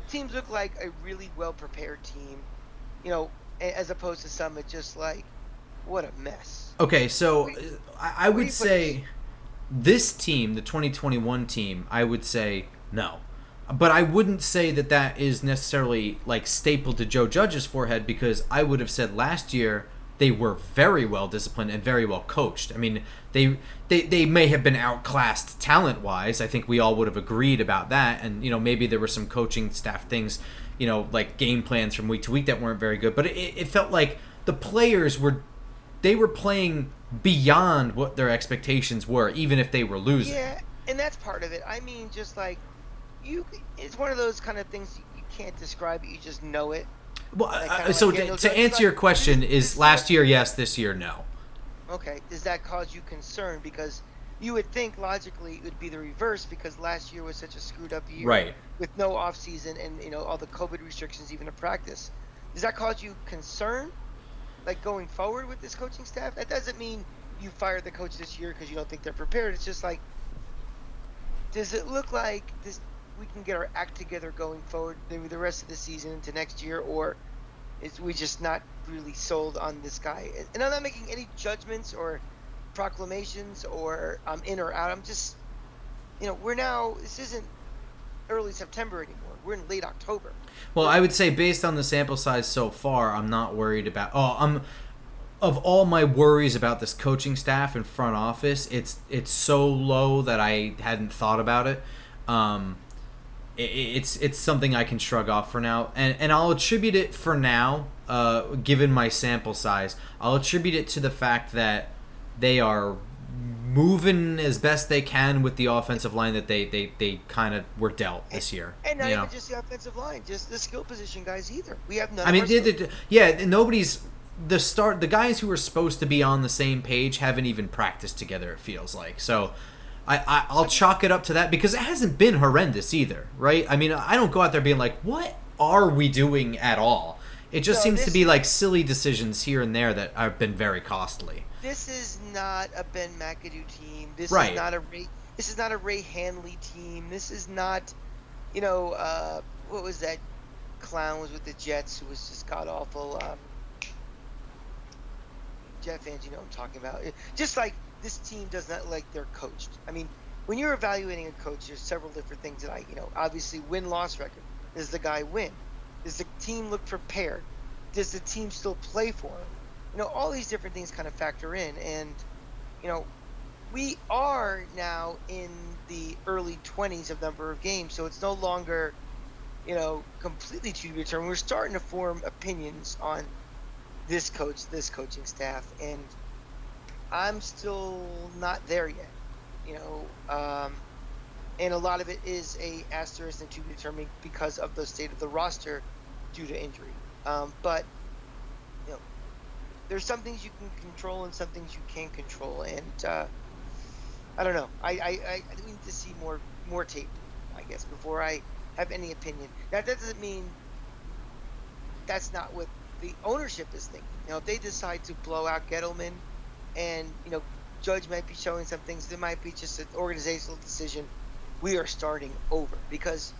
teams look like a really well prepared team, as opposed to some that just like, what a mess. Okay, so I would say this team, the 2021 team, I would say no. But I wouldn't say that is necessarily like stapled to Joe Judge's forehead, because I would have said last year they were very well disciplined and very well coached. I mean, they may have been outclassed talent-wise. I think we all would have agreed about that. And, maybe there were some coaching staff things, like game plans from week to week that weren't very good. But it felt like the players were playing beyond what their expectations were, even if they were losing. Yeah, and that's part of it. I mean, just like, it's one of those kind of things you can't describe it, you just know it. Well, so to answer your question, is last year yes, this year no. Okay, does that cause you concern? Because you would think logically it would be the reverse, because last year was such a screwed up year, right, with no off season and all the COVID restrictions even to practice. Does that cause you concern, like going forward with this coaching staff? That doesn't mean you fired the coach this year because you don't think they're prepared. It's just like, does it look like this? We can get our act together going forward, maybe the rest of the season into next year, or is we just not really sold on this guy? And I'm not making any judgments or proclamations or I'm in or out. I'm just, this isn't early September anymore. We're in late October. Well, I would say based on the sample size so far, I'm not worried about. Of all my worries about this coaching staff and front office, it's so low that I hadn't thought about it. It's something I can shrug off for now, and I'll attribute it for now, given my sample size. I'll attribute it to the fact that they are moving as best they can with the offensive line that they kind of were dealt this year. And not even just the offensive line, just the skill position guys either. We have none. I mean, nobody's the guys who are supposed to be on the same page haven't even practiced together. It feels like so. I'll chalk it up to that, because it hasn't been horrendous either, right? I mean, I don't go out there being like, what are we doing at all? It just seems to be like silly decisions here and there that have been very costly. This is not a Ben McAdoo team. This is not a Ray Hanley team. This is not, what was that clown was with the Jets who was just god awful. Jet fans, you know what I'm talking about. Just like, this team does not like they're coached. I mean, when you're evaluating a coach, there's several different things that obviously win-loss record. Does the guy win? Does the team look prepared? Does the team still play for him? All these different things kind of factor in. And, we are now in the early 20s of number of games, so it's no longer, completely to be determined. We're starting to form opinions on this coach, this coaching staff, and I'm still not there yet, and a lot of it is a asterisk and to be determined because of the state of the roster due to injury. But there's some things you can control and some things you can't control, and I don't know. I need to see more tape, I guess, before I have any opinion. That doesn't mean that's not what the ownership is thinking. If they decide to blow out Gettleman, and Judge might be showing some things, there might be just an organizational decision. We are starting over, because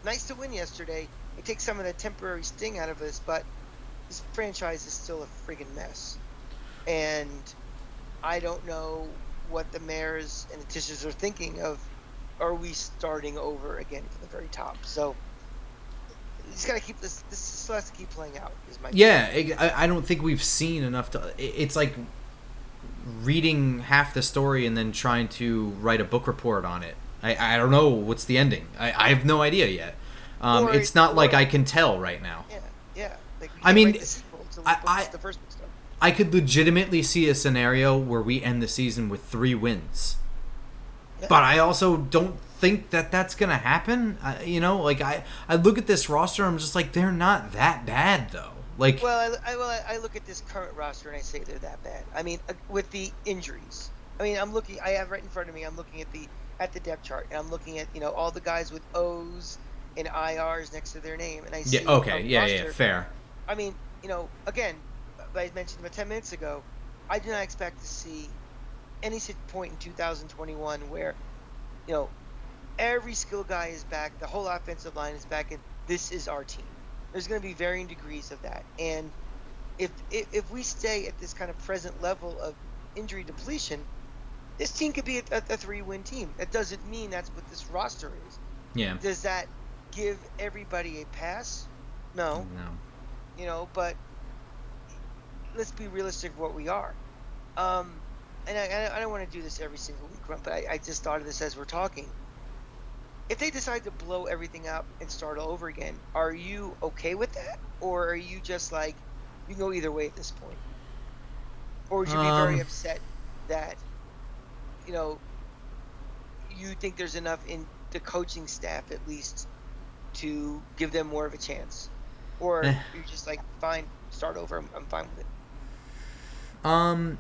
nice to win yesterday. It takes some of the temporary sting out of us, but this franchise is still a friggin' mess, and I don't know what the mayors and the Tisches are thinking of. Are we starting over again from the very top? So just gotta keep this still has to keep playing out, is my I don't think we've seen enough to. It's like reading half the story and then trying to write a book report on it. I don't know what's the ending. I have no idea yet. It's not like I can tell right now. Yeah. Like I mean, the first book started. I could legitimately see a scenario where we end the season with 3 wins. Yeah. But I also don't think that that's going to happen. I look at this roster, I'm just like, they're not that bad, though. Like, I look at this current roster and I say they're that bad. I mean, with the injuries. I mean, I'm looking. I have right in front of me. I'm looking at the depth chart, and I'm looking at all the guys with O's and IRs next to their name, and I yeah, see okay, a yeah, roster. fair. I mean, again, I mentioned about 10 minutes ago. I do not expect to see any point in 2021 where every skill guy is back, the whole offensive line is back, and this is our team. There's going to be varying degrees of that, and if we stay at this kind of present level of injury depletion, this team could be a 3-win team. That doesn't mean that's what this roster is. Yeah. Does that give everybody a pass? No. But let's be realistic of what we are. And I don't want to do this every single week, Grump, but I just thought of this as we're talking. If they decide to blow everything up and start all over again, are you okay with that? Or are you just like, you can go either way at this point? Or would you be very upset that, you think there's enough in the coaching staff at least to give them more of a chance? Or you're just like, fine, start over, I'm fine with it. I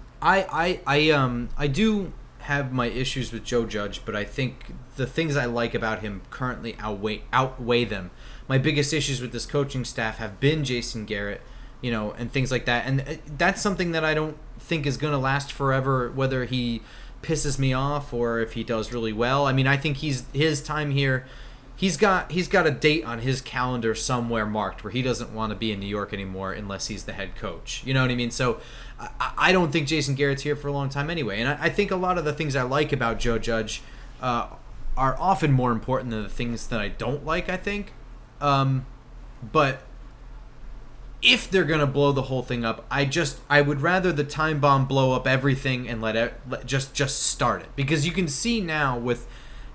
do have my issues with Joe Judge, but I think the things I like about him currently outweigh them. My biggest issues with this coaching staff have been Jason Garrett, and things like that. And that's something that I don't think is going to last forever, whether he pisses me off or if he does really well. I mean, I think his time here, he's got a date on his calendar somewhere marked where he doesn't want to be in New York anymore unless he's the head coach. You know what I mean? So I don't think Jason Garrett's here for a long time anyway. And I think a lot of the things I like about Joe Judge are often more important than the things that I don't like, I think. But if they're going to blow the whole thing up, I would rather the time bomb blow up everything and just start it. Because you can see now with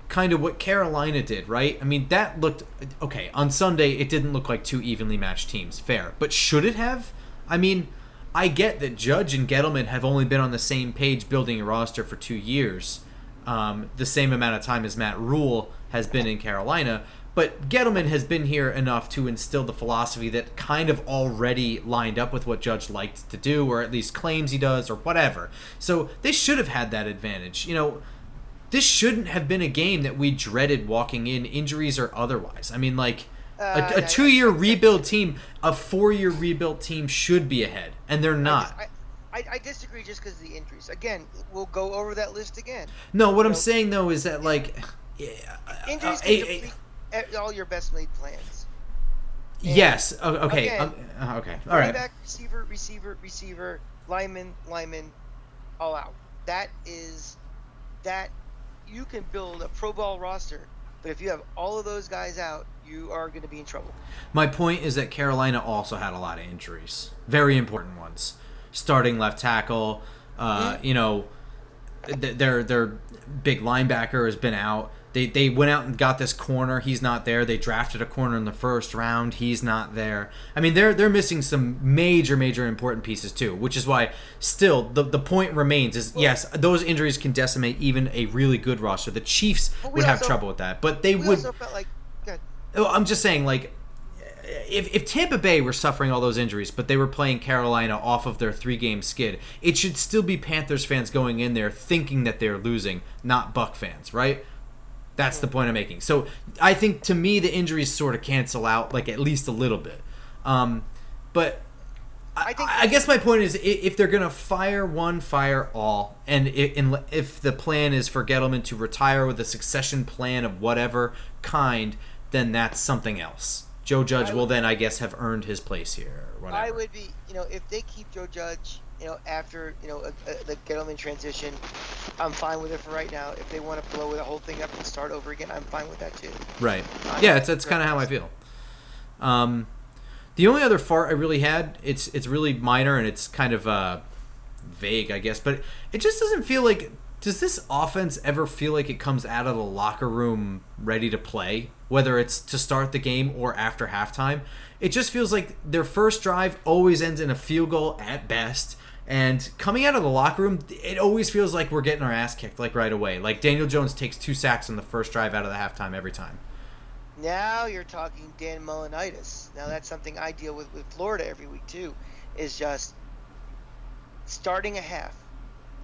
kind of what Carolina did, right? I mean, that looked okay. On Sunday, it didn't look like two evenly matched teams. Fair. But should it have? I mean, I get that Judge and Gettleman have only been on the same page building a roster for 2 years, the same amount of time as Matt Rule has been in Carolina. But Gettleman has been here enough to instill the philosophy that kind of already lined up with what Judge liked to do, or at least claims he does, or whatever. So they should have had that advantage. This shouldn't have been a game that we dreaded walking in, injuries or otherwise. I mean, like, a 2-year rebuild team, a 4-year rebuild team should be ahead, and they're not. I disagree just because of the injuries. Again, we'll go over that list again. No, what I'm saying, though, is that, like... injuries can deplete all your best laid plans. And yes. Okay. Again, okay. All right. Back, receiver, lineman, all out. That you can build a pro ball roster, but if you have all of those guys out, you are going to be in trouble. My point is that Carolina also had a lot of injuries, very important ones. Starting left tackle, their big linebacker has been out. They went out and got this corner. He's not there. They drafted a corner in the first round. He's not there. I mean, they're missing some major important pieces too, which is why still the point remains is, yes, those injuries can decimate even a really good roster. The Chiefs would have trouble with that, but they would. Also felt like, I'm just saying, like, if Tampa Bay were suffering all those injuries, but they were playing Carolina off of their 3-game skid, it should still be Panthers fans going in there thinking that they're losing, not Buck fans, right? That's the point I'm making. So I think, to me, the injuries sort of cancel out, like, at least a little bit. But I guess my point is, if they're going to fire one, fire all. And if the plan is for Gettleman to retire with a succession plan of whatever kind, then that's something else. Joe Judge will then, I guess, have earned his place here or whatever. I would be, if they keep Joe Judge, after, the Gettleman transition, I'm fine with it for right now. If they want to blow the whole thing up and start over again, I'm fine with that too. Right. Yeah, that's kind of how I feel. The only other fart I really had, it's really minor and it's kind of vague, I guess, but it just doesn't feel like... Does this offense ever feel like it comes out of the locker room ready to play, whether it's to start the game or after halftime? It just feels like their first drive always ends in a field goal at best. And coming out of the locker room, it always feels like we're getting our ass kicked, like, right away. Like, Daniel Jones takes 2 sacks on the first drive out of the halftime every time. Now you're talking Dan Mullinitis. Now that's something I deal with Florida every week too, is just starting a half,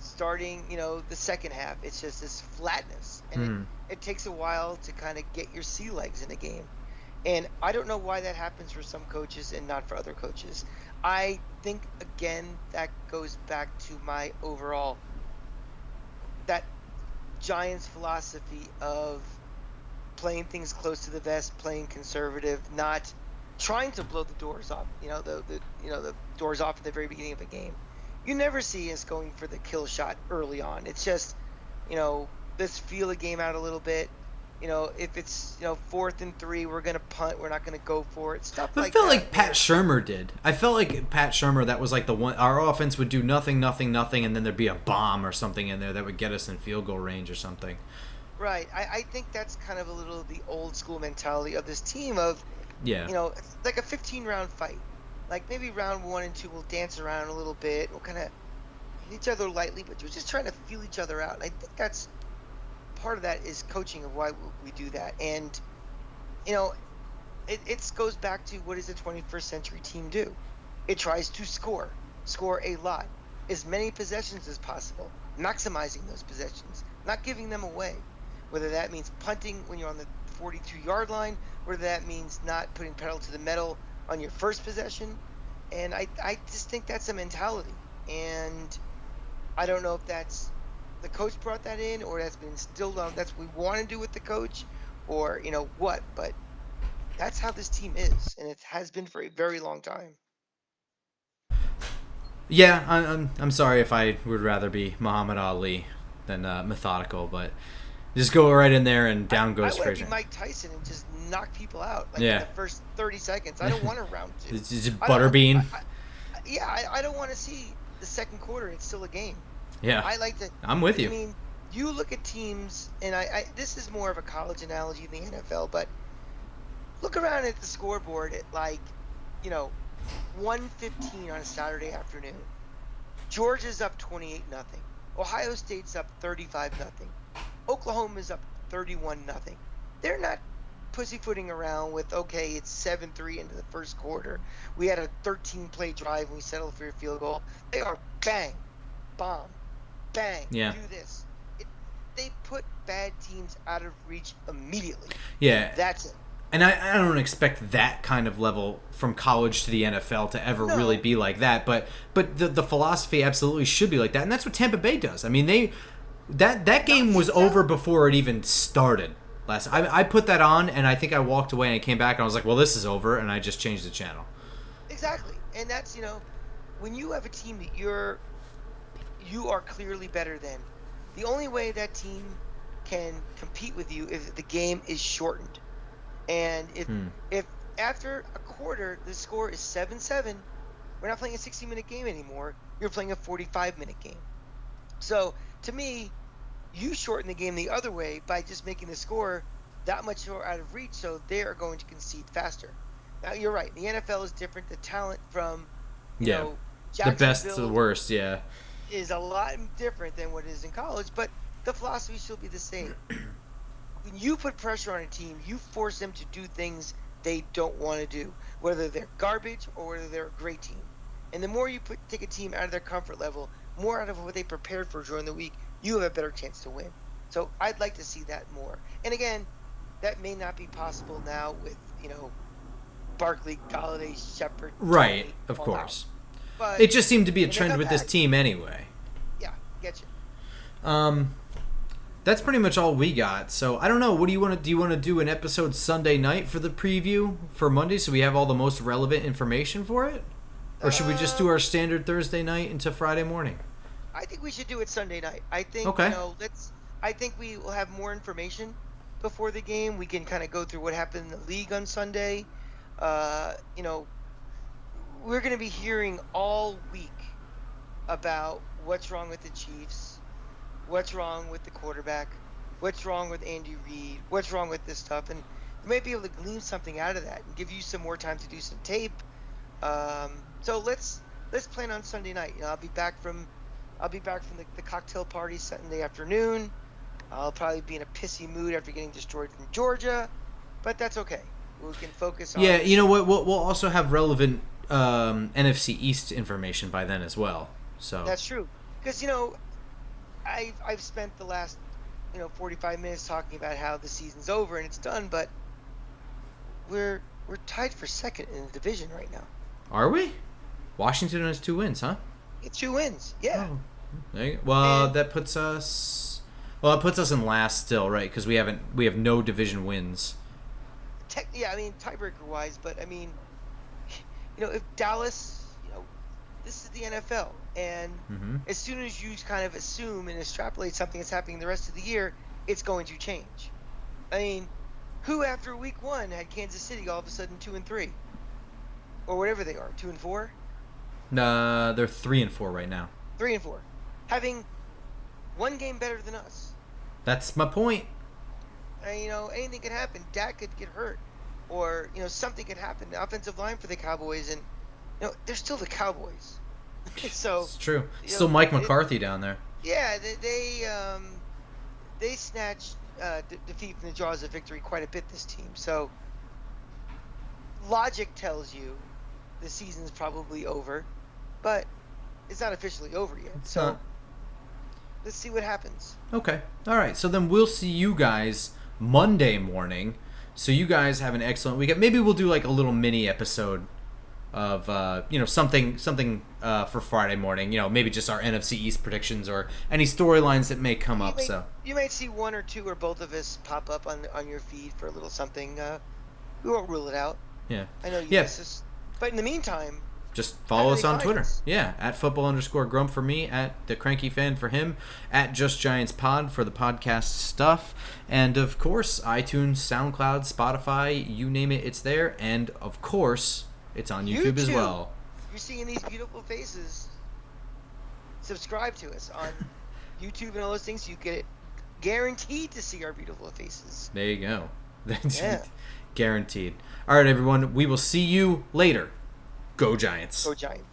starting, the second half. It's just this flatness, and it Hmm. it takes a while to kind of get your sea legs in a game. And I don't know why that happens for some coaches and not for other coaches. I think again that goes back to my overall that Giants philosophy of playing things close to the vest, playing conservative, not trying to blow the doors off, the doors off at the very beginning of a game. You never see us going for the kill shot early on. It's just, let's feel a game out a little bit. If it's, 4th and 3, we're gonna punt. We're not gonna go for it. Stuff I like felt that. like Pat Where Shurmur did. I felt like Pat Shurmur, that was like the one. Our offense would do nothing, nothing, nothing, and then there'd be a bomb or something in there that would get us in field goal range or something. right, I think that's kind of a little the old school mentality of this team of, Yeah. it's like a 15-round fight. Like maybe round 1 and 2, we'll dance around a little bit. We'll kind of hit each other lightly, but we're just trying to feel each other out. And I think that's part of that is coaching of why we do that. And you know, it goes back to what does a 21st century team do? It tries to score a lot, as many possessions as possible, maximizing those possessions, not giving them away. Whether that means punting when you're on the 42-yard line, whether that means not putting pedal to the metal on your first possession. And I just think that's a mentality. And I don't know if that's the coach brought that in or that's been instilled on, that's what we want to do with the coach, or what, but that's how this team is, and it has been for a very long time. Yeah, I'm sorry if I would rather be Muhammad Ali than methodical, but just go right in there and I, down I goes want to be Frazier. Mike Tyson and just knock people out like in Yeah. the first 30 seconds. I don't want a round two. It's just I don't. butterbean. Yeah, I don't want to see the second quarter. It's still a game. Yeah, I like to. I'm with I you. mean, you look at teams, and this is more of a college analogy than the NFL, but look around at the scoreboard at you know, 1:15 on a Saturday afternoon. Georgia's up 28-0. Ohio State's up 35-0. Oklahoma's up 31-0. They're not pussyfooting around with, okay, it's 7-3 into the first quarter. We had a 13-play drive and we settled for a field goal. They are bang, bomb, bang, Yeah. do this. They put bad teams out of reach immediately. Yeah, That's it. and I don't expect that kind of level from college to the NFL to ever No. really be like that. But the philosophy absolutely should be like that, and that's what Tampa Bay does. I mean, that game was over before it even started. I put that on, and I think I walked away and I came back and I was like, well, this is over, and I just changed the channel. Exactly. And that's, when you have a team that you are clearly better than, the only way that team can compete with you is if the game is shortened. And if after a quarter the score is 7-7, we're not playing a 60-minute game anymore. You're playing a 45-minute game. So to me, you shorten the game the other way by just making the score that much more out of reach, so they are going to concede faster. Now you're right. The NFL is different. The talent from Yeah, the best to the Jacksonville worst. Yeah, is a lot different than what it is in college, but the philosophy should be the same. When you put pressure on a team, you force them to do things they don't want to do, whether they're garbage or whether they're a great team. And the more you take a team out of their comfort level, more out of what they prepared for during the week, you have a better chance to win. So I'd like to see that more. And again, that may not be possible now with, Barkley, Galladay, Shepard, right. Tony, Of all course, out. But it just seemed to be a when they trend come with this back, team anyway. yeah, get you. That's pretty much all we got. So I don't know. What do you want to do? You want to do an episode Sunday night for the preview for Monday, so we have all the most relevant information for it, or should we just do our standard Thursday night into Friday morning? I think we should do it Sunday night. I think Okay. I think we will have more information before the game. We can kind of go through what happened in the league on Sunday. You know, we're going to be hearing all week about what's wrong with the Chiefs, what's wrong with the quarterback, what's wrong with Andy Reid, what's wrong with this stuff, and we might be able to glean something out of that and give you some more time to do some tape. So let's plan on Sunday night. I'll be back from the cocktail party Sunday afternoon. I'll probably be in a pissy mood after getting destroyed from Georgia, but that's okay. We can focus on. Yeah, you know what? We'll also have relevant NFC East information by then as well. So That's true, because I've spent the last 45 minutes talking about how the season's over and it's done, but we're tied for second in the division right now. Are we? Washington has 2 wins, huh? It's 2 wins, yeah. Oh. There you go. Well, And- that puts us. Well, it puts us in last still, right? Because we have no division wins. Yeah, I mean tiebreaker wise, but I mean, if Dallas, this is the NFL, and Mm-hmm. as soon as you kind of assume and extrapolate something that's happening the rest of the year, it's going to change. I mean, who after week 1 had Kansas City all of a sudden 2-3, or whatever they are, 2-4, They're 3-4 right now. 3-4, having one game better than us. That's my point. And, anything could happen. Dak could get hurt, or something could happen. The offensive line for the Cowboys, and they're still the Cowboys. So It's true. Still Mike McCarthy down there. yeah, they snatched defeat from the jaws of victory quite a bit, this team. So logic tells you the season's probably over, but it's not officially over yet. It's So not. let's see what happens. Okay. All right. So then we'll see you guys Monday morning. So you guys have an excellent weekend. Maybe we'll do like a little mini episode of something for Friday morning. Maybe just our NFC East predictions or any storylines that may come up. So You might see one or two or both of us pop up on your feed for a little something. We won't rule it out. yeah, I know you Yeah. miss us. But in the meantime, just follow us how do on they Twitter. find us? Yeah, at @football_grump for me, at the Cranky Fan for him, at Just Giants Pod for the podcast stuff, and of course iTunes, SoundCloud, Spotify, you name it, it's there, and of course it's on YouTube as well. You're seeing these beautiful faces. Subscribe to us on YouTube and all those things. You get it guaranteed to see our beautiful faces. There you go. That's Yeah. guaranteed. All right, everyone. We will see you later. Go Giants. Go Giants.